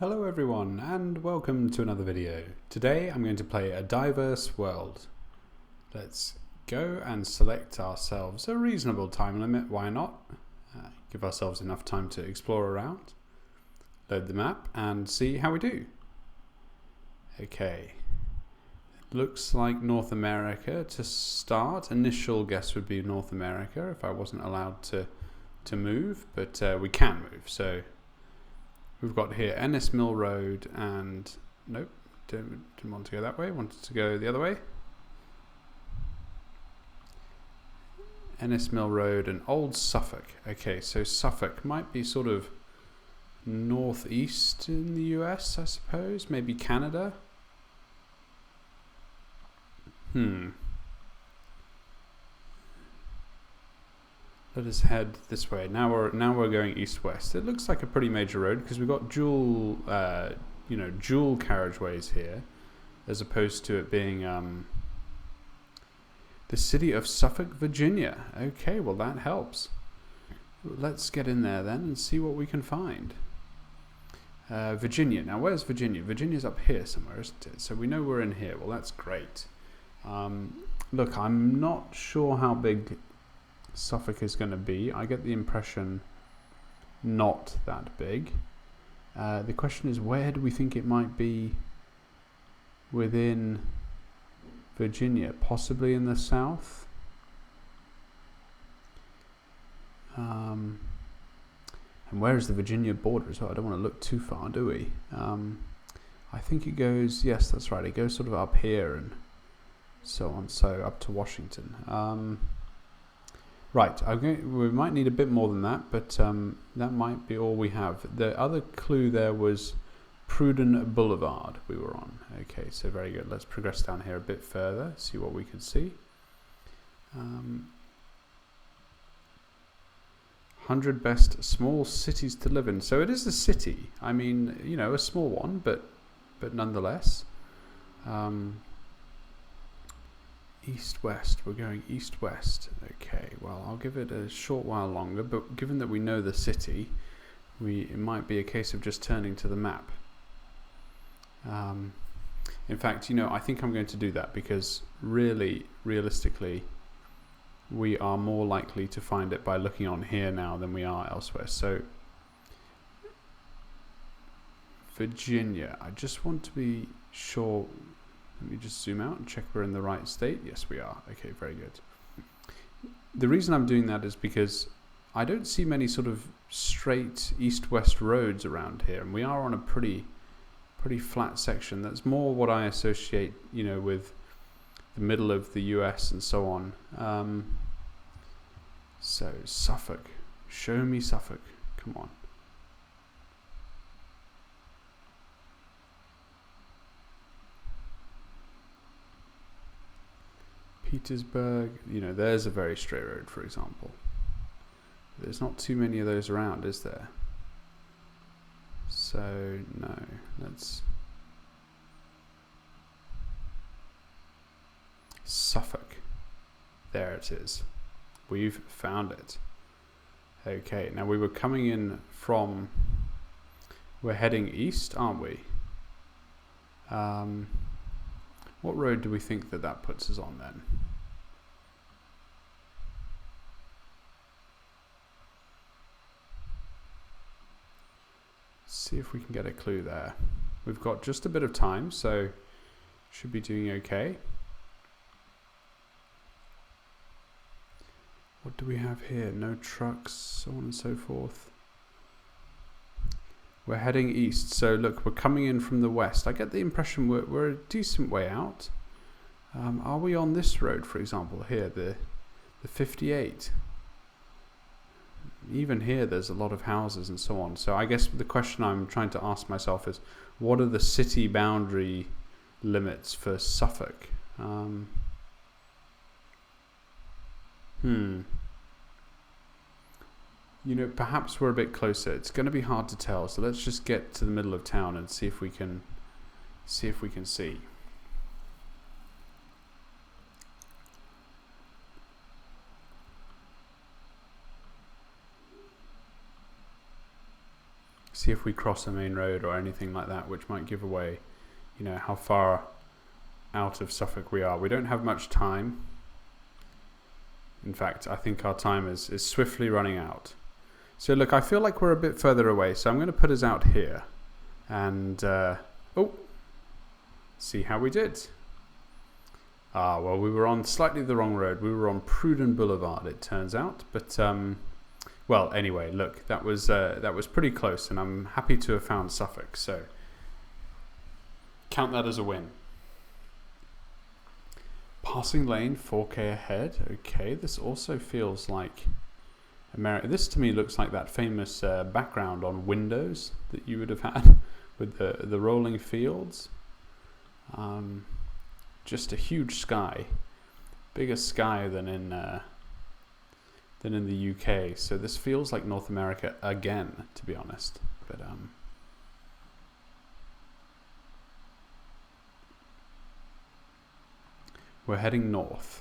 Hello everyone and welcome to another video. Today I'm going to play a diverse world. Let's go and select ourselves a reasonable time limit, why not? Give ourselves enough time to explore around, load the map and see how we do. Okay, it looks like North America to start. Initial guess would be North America if I wasn't allowed to move, but we can move. So we've got here Ennis Mill Road and nope, didn't want to go that way, wanted to go the other way. Ennis Mill Road and Old Suffolk. Okay, so Suffolk might be sort of northeast in the US, I suppose, maybe Canada. Let us head this way. Now we're going east-west. It looks like a pretty major road because we've got dual carriageways here, as opposed to it being the city of Suffolk, Virginia. Okay, well that helps. Let's get in there then and see what we can find. Virginia. Now where's Virginia? Virginia's up here somewhere, isn't it? So we know we're in here. Well, that's great. Look, I'm not sure how big Suffolk is going to be. I get the impression not that big. The question is, where do we think it might be within Virginia? Possibly in the south. And where is the Virginia border as well? I don't want to look too far, do we? I think it goes, yes, that's right, it goes sort of up here and so on, so up to Washington. Right, we might need a bit more than that, but that might be all we have. The other clue there was Pruden Boulevard we were on. Okay, so very good. Let's progress down here a bit further, see what we can see. 100 best small cities to live in. So it is a city. I mean, you know, a small one, but nonetheless. East-west, we're going east-west. Okay, well, I'll give it a short while longer, but given that we know the city, it might be a case of just turning to the map. In fact, you know, I think I'm going to do that because realistically, we are more likely to find it by looking on here now than we are elsewhere. So, Virginia, I just want to be sure. Let me just zoom out and check we're in the right state. Yes, we are. Okay, very good. The reason I'm doing that is because I don't see many sort of straight east-west roads around here, and we are on a pretty flat section. That's more what I associate, you know, with the middle of the US and so on. So Suffolk, show me Suffolk. Come on. Petersburg, you know, there's a very straight road, for example. There's not too many of those around, is there? So, no, let's... Suffolk. There it is. We've found it. Okay, now we were coming in from... We're heading east, aren't we? What road do we think that puts us on then? See if we can get a clue there. We've got just a bit of time, so should be doing okay. What do we have here? No trucks, so on and so forth. We're heading east, so look, we're coming in from the west. I get the impression we're a decent way out. Are we on this road, for example, here, the 58? Even here there's a lot of houses and so on. So I guess the question I'm trying to ask myself is, what are the city boundary limits for Suffolk? You know, perhaps we're a bit closer. It's going to be hard to tell, so let's just get to the middle of town and see if we can see. See if we cross a main road or anything like that, which might give away, you know, how far out of Suffolk we are. We don't have much time. In fact, I think our time is swiftly running out. So look, I feel like we're a bit further away, so I'm going to put us out here. And, see how we did. Well, we were on slightly the wrong road. We were on Pruden Boulevard, it turns out. But, well, anyway, look, that was pretty close, and I'm happy to have found Suffolk. So count that as a win. Passing lane, 4K ahead. Okay, this also feels like America. This to me looks like that famous background on Windows that you would have had with the rolling fields. Just a huge sky, bigger sky than in the UK. So this feels like North America again, to be honest. But we're heading north,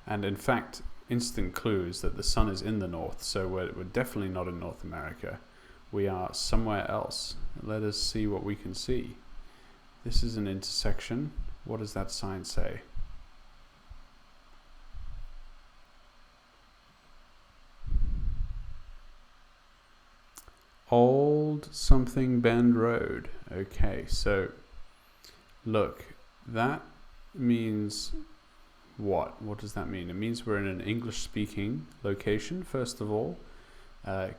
and in fact, instant clues that the sun is in the north. So we're definitely not in North America. We are somewhere else. Let us see what we can see. This is an intersection. What does that sign say? Old something Bend Road. Okay, so look, that means what? What does that mean? It means we're in an English-speaking location, first of all.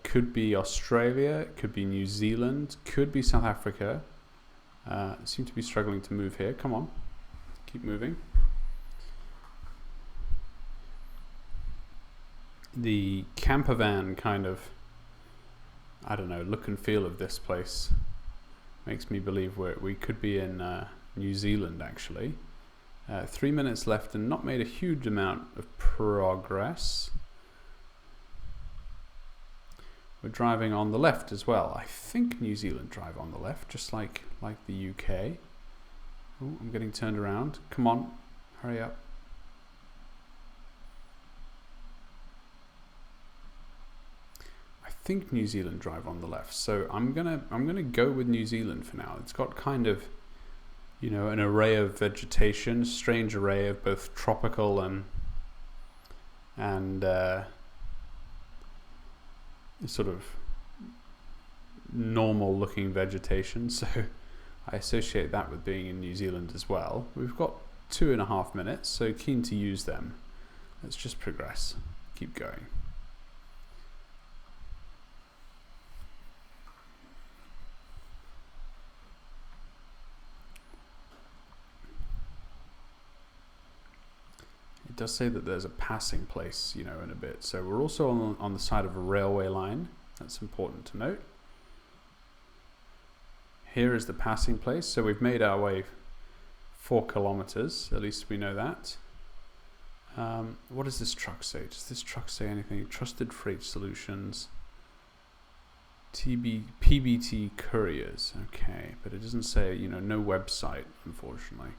Could be Australia, could be New Zealand, could be South Africa. Seem to be struggling to move here. Come on, keep moving. The camper van kind of, I don't know, look and feel of this place makes me believe we could be in New Zealand, actually. 3 minutes left and not made a huge amount of progress. We're driving on the left as well. I think New Zealand drive on the left, just like the UK. Oh, I'm getting turned around. Come on, hurry up. I think New Zealand drive on the left, so I'm gonna go with New Zealand for now. It's got kind of, you know, an array of vegetation, strange array of both tropical and sort of normal looking vegetation, so I associate that with being in New Zealand as well. We've got 2.5 minutes, so keen to use them. Let's just progress, keep going. It does say that there's a passing place, you know, in a bit. So we're also on the side of a railway line. That's important to note. Here is the passing place. So we've made our way 4 kilometers. At least we know that. What does this truck say? Does this truck say anything? Trusted Freight Solutions. PBT Couriers. Okay, but it doesn't say, you know, no website, unfortunately.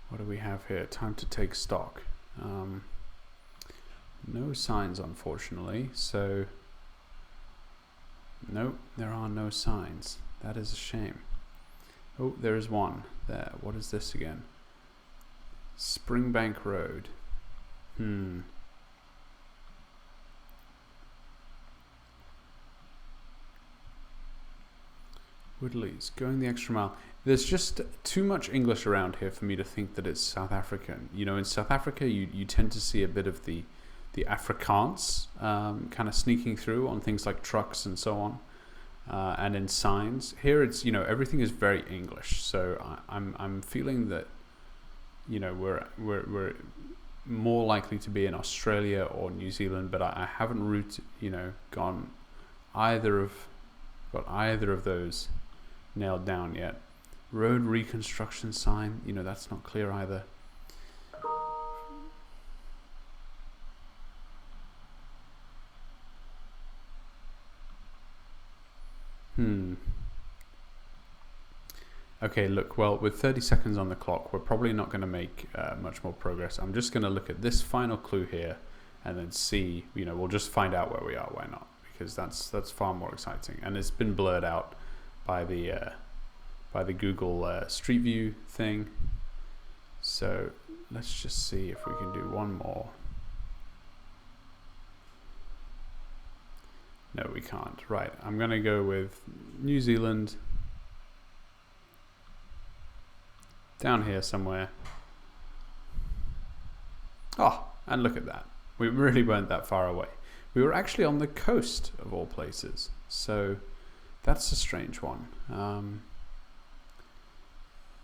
What do we have here? Time to take stock. No signs, unfortunately. So, no, there are no signs. That is a shame. Oh, there is one there. What is this again? Springbank Road. Woodley's, going the extra mile. There's just too much English around here for me to think that it's South African. You know, in South Africa, you tend to see a bit of the Afrikaans kind of sneaking through on things like trucks and so on, and in signs. Here, it's, you know, everything is very English. So I'm feeling that, you know, we're more likely to be in Australia or New Zealand, but I haven't got either of those nailed down yet. Road reconstruction sign, you know, that's not clear either. Okay, look, well, with 30 seconds on the clock, we're probably not going to make much more progress. I'm just going to look at this final clue here and then see, we'll just find out where we are, why not? Because that's far more exciting. And it's been blurred out by the Google Street View thing. So let's just see if we can do one more. No, we can't. Right, I'm going to go with New Zealand. Down here somewhere. Oh, and look at that. We really weren't that far away. We were actually on the coast of all places. So that's a strange one.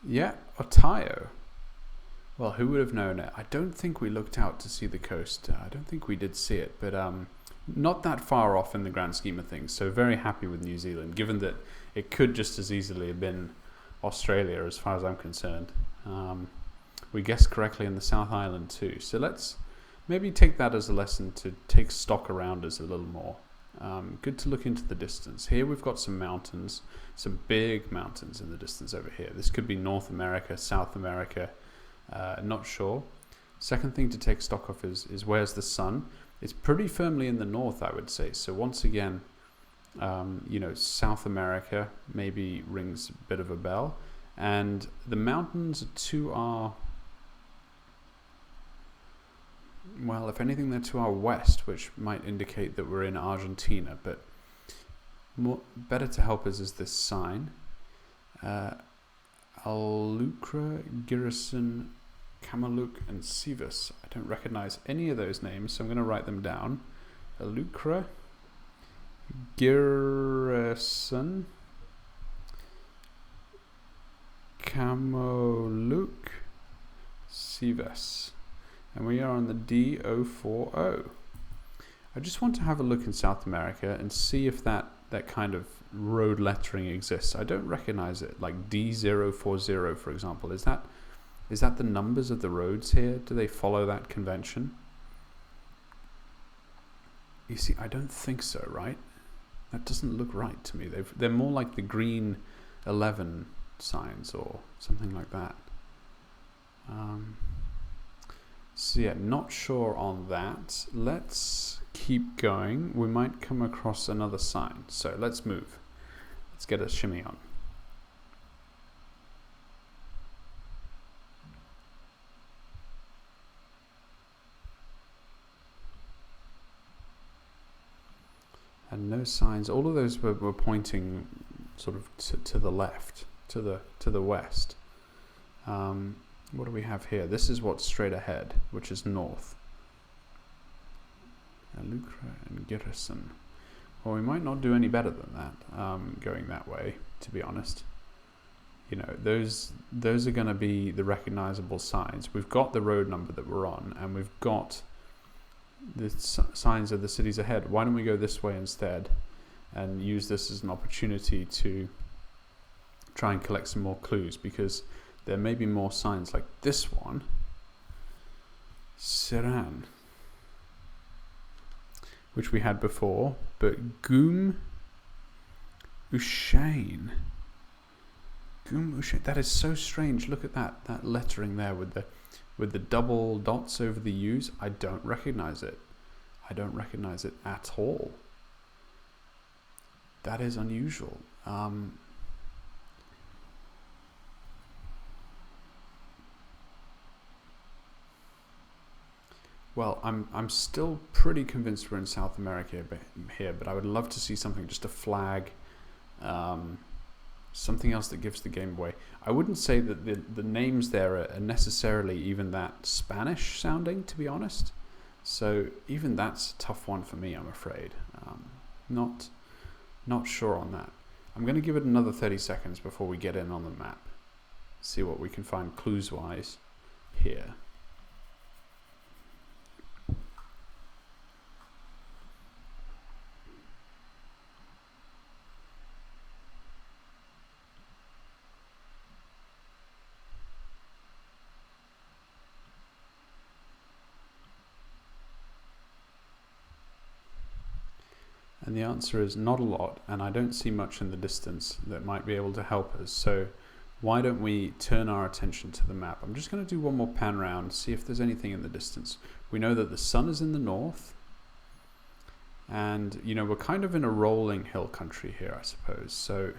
Yeah, Otago. Well, who would have known it? I don't think we looked out to see the coast. I don't think we did see it, but not that far off in the grand scheme of things. So very happy with New Zealand, given that it could just as easily have been Australia as far as I'm concerned. We guessed correctly in the South Island too. So let's maybe take that as a lesson to take stock around us a little more. Good to look into the distance. Here we've got some mountains, some big mountains in the distance over here. This could be North America, South America, not sure. Second thing to take stock of is where's the sun? It's pretty firmly in the north, I would say. So once again, South America maybe rings a bit of a bell. And the mountains to our, well, if anything, they're to our west, which might indicate that we're in Argentina. But better to help us is this sign. Alucra, Girison, Kamaluk, and Sivas. I don't recognize any of those names, so I'm going to write them down. Alucra, Girison, Kamaluk, Sivas. And we are on the D040. I just want to have a look in South America and see if that kind of road lettering exists. I don't recognize it, like D040, for example. Is that the numbers of the roads here? Do they follow that convention? You see, I don't think so, right? That doesn't look right to me. They're more like the green 11 signs or something like that. So yeah, not sure on that. Let's keep going. We might come across another sign. So let's move. Let's get a shimmy on. And no signs. All of those were pointing sort of to the left, to the west. What do we have here? This is what's straight ahead, which is north. Alucra and Girison. Well, we might not do any better than that, going that way, to be honest. Those are going to be the recognizable signs. We've got the road number that we're on, and we've got the signs of the cities ahead. Why don't we go this way instead and use this as an opportunity to try and collect some more clues, because there may be more signs like this one, Siran, which we had before, but Gum Ushain. That is so strange. Look at that lettering there with the double dots over the U's. I don't recognize it. I don't recognize it at all. That is unusual. Well, I'm still pretty convinced we're in South America here, but I would love to see something, just a flag, something else that gives the game away. I wouldn't say that the names there are necessarily even that Spanish sounding, to be honest. So even that's a tough one for me, I'm afraid. Not sure on that. I'm going to give it another 30 seconds before we get in on the map. See what we can find clues-wise here. And the answer is not a lot, and I don't see much in the distance that might be able to help us. So why don't we turn our attention to the map? I'm just going to do one more pan round, see if there's anything in the distance. We know that the sun is in the north, and you know, we're kind of in a rolling hill country here, I suppose. So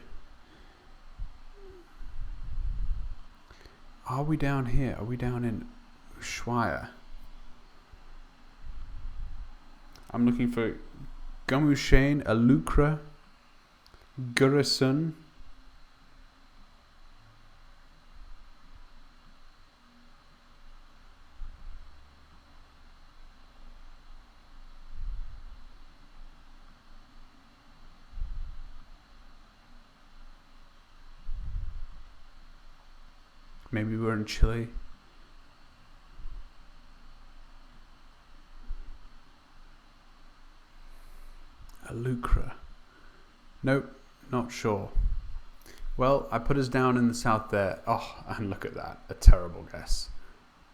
are we down here? Are we down in U.S.A? I'm looking for Gamushain, Alukra, Gurasun. Maybe we're in Chile. Alukra. Nope, not sure. Well, I put us down in the south there. Oh, and look at that. A terrible guess.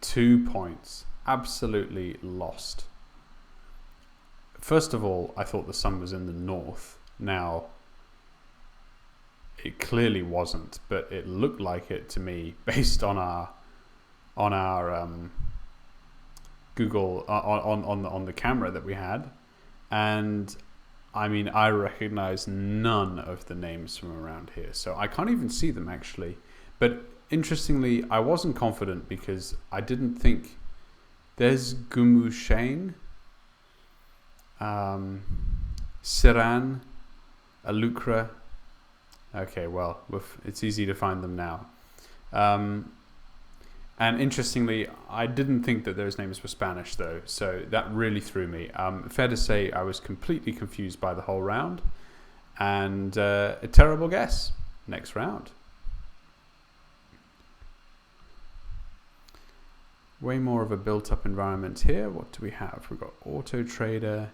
2 points. Absolutely lost. First of all, I thought the sun was in the north. Now, it clearly wasn't, but it looked like it to me based on our Google on the camera that we had. And I mean, I recognize none of the names from around here, so I can't even see them actually. But interestingly, I wasn't confident because I didn't think there's Gamushain, Siran, Alukra. Okay, well, it's easy to find them now. And interestingly, I didn't think that those names were Spanish though, so that really threw me. Fair to say, I was completely confused by the whole round, and a terrible guess. Next round. Way more of a built-up environment here. What do we have? We've got Auto Trader.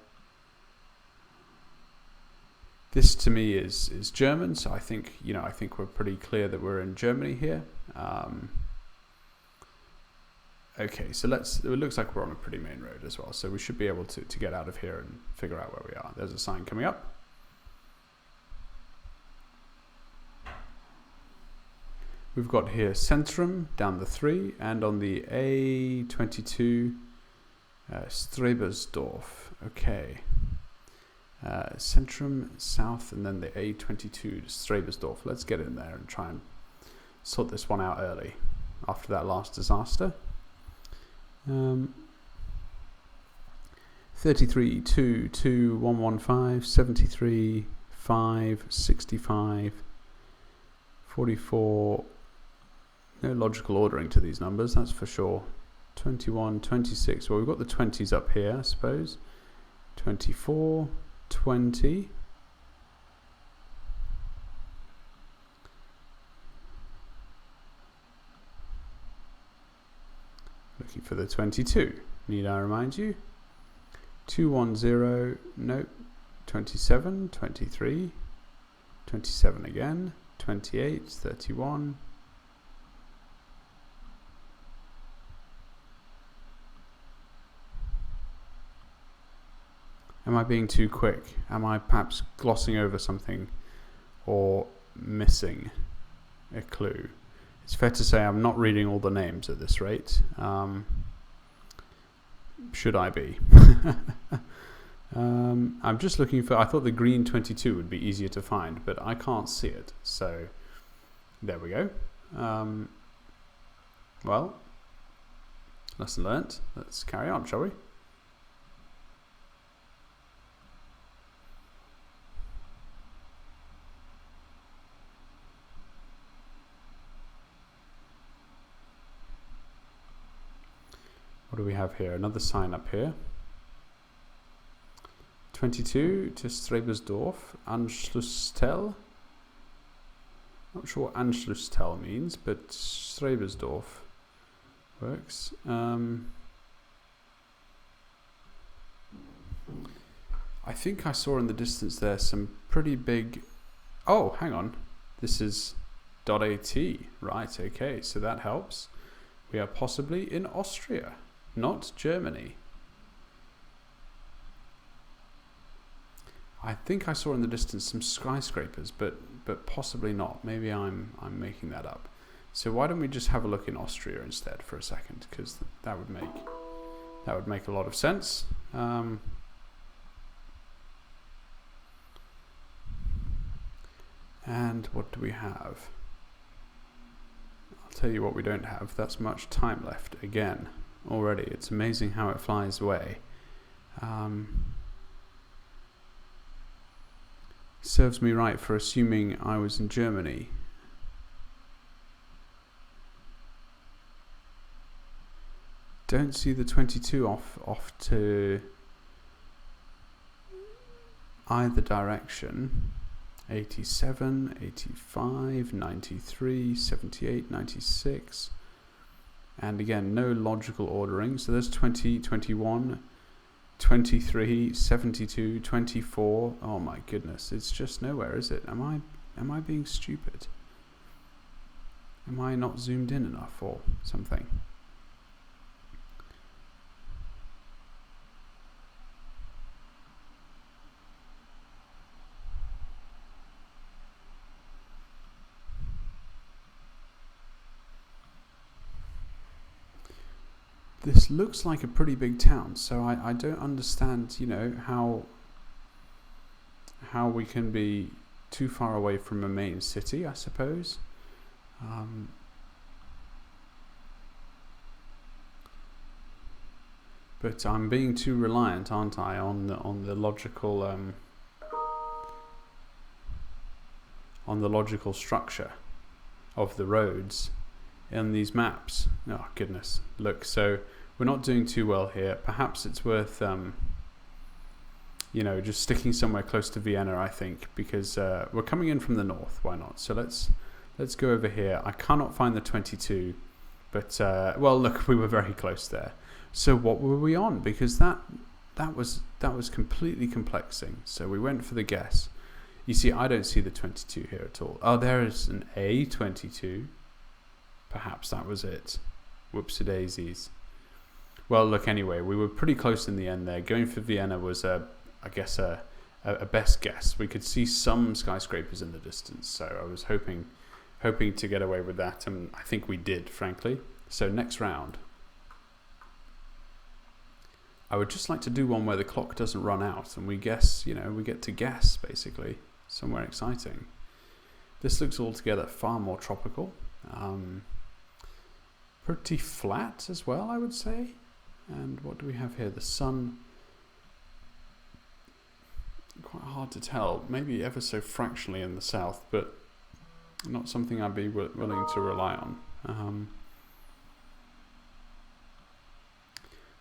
This to me is German, so I think we're pretty clear that we're in Germany here. Okay, so it looks like we're on a pretty main road as well, so we should be able to get out of here and figure out where we are. There's a sign coming up. We've got here Centrum down the 3, and on the A22, Strebersdorf. Okay. Centrum south, and then the A22 to Strebersdorf. Let's get in there and try and sort this one out early after that last disaster. 33 2 2 115 73 5 65 44. No logical ordering to these numbers, that's for sure. 21 26. Well, we've got the 20s up here, I suppose. 24 20. Looking for the 22. Need I remind you? 210. Nope. 27, 23, 27 again, 28, 31. Am I being too quick? Am I perhaps glossing over something or missing a clue? It's fair to say I'm not reading all the names at this rate. Should I be? I'm just looking for, I thought the green 22 would be easier to find, but I can't see it. So there we go. Well, lesson learnt. Let's carry on, shall we? What do we have here? Another sign up here. 22 to Strebersdorf, Anschlussstelle. Not sure what Anschlussstelle means, but Strebersdorf works. I think I saw in the distance there some pretty big... Oh, hang on. This is .at. Right, okay, so that helps. We are possibly in Austria, not Germany. I think I saw in the distance some skyscrapers, but possibly not. Maybe I'm making that up. So why don't we just have a look in Austria instead for a second, because that would make a lot of sense. And what do we have? I'll tell you what we don't have. That's much time left again already. It's amazing how it flies away. Serves me right for assuming I was in Germany. Don't see the 22 off to either direction. 87, 85, 93, 78, 96. And again, no logical ordering. So there's 20, 21, 23, 72, 24. Oh my goodness, it's just nowhere, is it? Am I being stupid? Am I not zoomed in enough or something? This looks like a pretty big town, so I don't understand, you know, how we can be too far away from a main city, I suppose. But I'm being too reliant, aren't I, on the logical structure of the roads in these maps. Oh goodness, look, so we're not doing too well here. Perhaps it's worth you know, just sticking somewhere close to Vienna, I think, because we're coming in from the north. Why not? So let's go over here. I cannot find the 22, but well, look, we were very close there. So what were we on? Because that was completely complexing. So we went for the guess. You see, I don't see the 22 here at all. Oh, there is an A22. Perhaps that was it. Whoopsie-daisies. Well, look, anyway, we were pretty close in the end there. Going for Vienna was, I guess, a best guess. We could see some skyscrapers in the distance, so I was hoping to get away with that, and I think we did, frankly. So next round. I would just like to do one where the clock doesn't run out, and we guess, you know, we get to guess, basically. Somewhere exciting. This looks altogether far more tropical. Pretty flat as well, I would say. And what do we have here? The sun. Quite hard to tell. Maybe ever so fractionally in the south, but not something I'd be willing to rely on.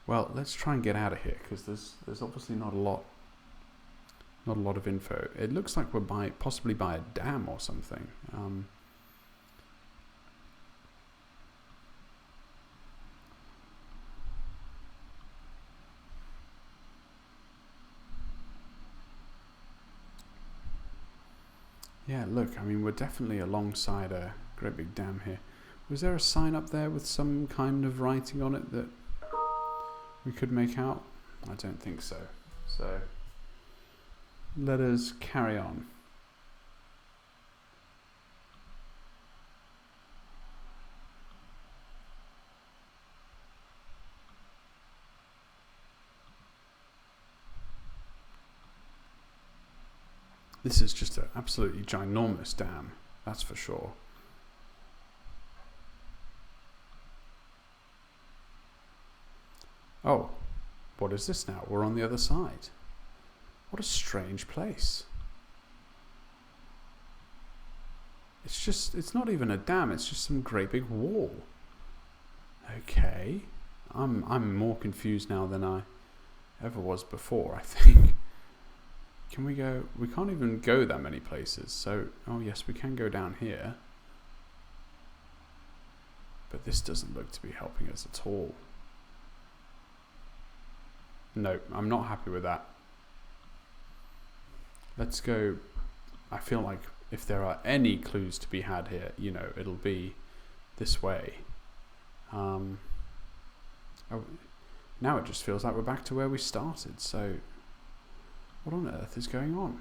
Well, let's try and get out of here, because there's obviously not a lot of info. It looks like we're possibly by a dam or something. Yeah, look, I mean, we're definitely alongside a great big dam here. Was there a sign up there with some kind of writing on it that we could make out? I don't think so. So let us carry on. This is just an absolutely ginormous dam, that's for sure. Oh, what is this now? We're on the other side. What a strange place. It's not even a dam, it's just some great big wall. Okay. I'm more confused now than I ever was before, I think. Can we go? We can't even go that many places. So, oh yes, we can go down here. But this doesn't look to be helping us at all. No, I'm not happy with that. Let's go. I feel like if there are any clues to be had here, you know, it'll be this way. Oh, now it just feels like we're back to where we started. So what on earth is going on?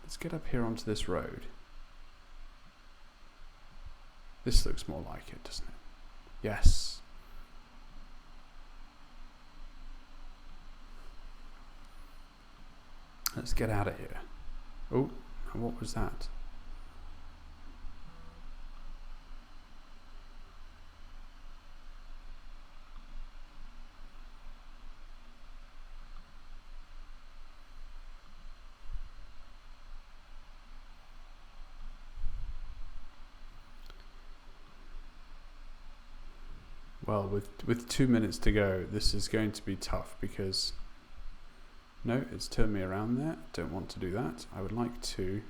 Let's get up here onto this road. This looks more like it, doesn't it? Yes. Let's get out of here. Oh, what was that? Well, with 2 minutes to go, this is going to be tough because... No, it's turned me around there. Don't want to do that. I would like to...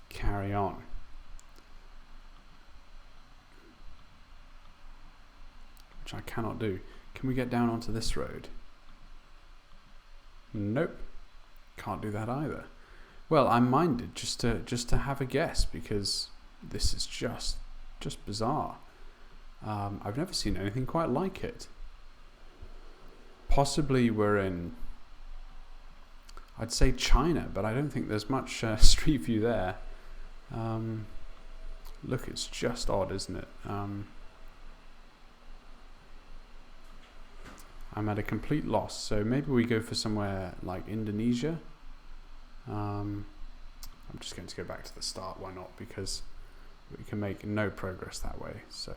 carry on. Which I cannot do. Can we get down onto this road? Nope. Can't do that either. Well, I'm minded just to have a guess because this is just bizarre. I've never seen anything quite like it. Possibly we're in, I'd say China, but I don't think there's much street view there. Look, it's just odd, isn't it? I'm at a complete loss, so maybe we go for somewhere like Indonesia. I'm just going to go back to the start, why not, because we can make no progress that way. So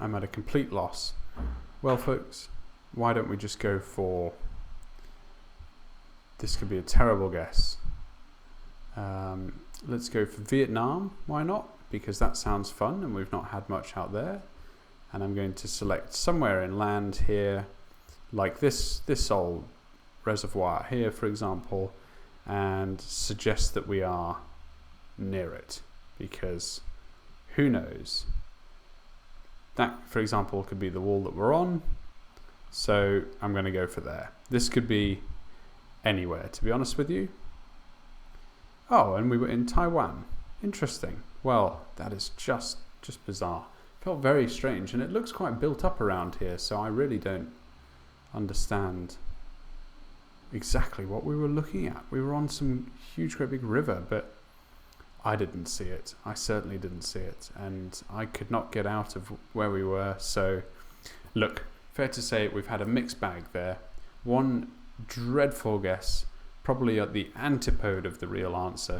I'm at a complete loss. Well folks, why don't we just go for, this could be a terrible guess, let's go for Vietnam, why not? Because that sounds fun and we've not had much out there. And I'm going to select somewhere inland here, like this old reservoir here, for example, and suggest that we are near it, because who knows? That, for example, could be the wall that we're on. So I'm going to go for there. This could be anywhere, to be honest with you. Oh, and we were in Taiwan. Interesting. Well, that is just bizarre. Felt very strange, and it looks quite built up around here, so I really don't understand exactly what we were looking at. We were on some huge, great big river, but I didn't see it. I certainly didn't see it, and I could not get out of where we were. So, look, fair to say we've had a mixed bag there. One dreadful guess, probably at the antipode of the real answer,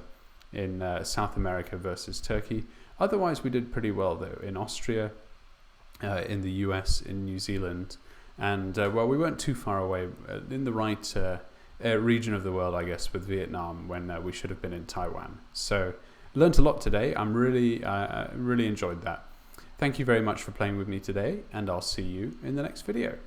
in South America versus Turkey. Otherwise, we did pretty well though, in Austria, in the US, in New Zealand, and well, we weren't too far away, in the right region of the world, I guess, with Vietnam, when we should have been in Taiwan. So, learned a lot today. I'm really enjoyed that. Thank you very much for playing with me today, and I'll see you in the next video.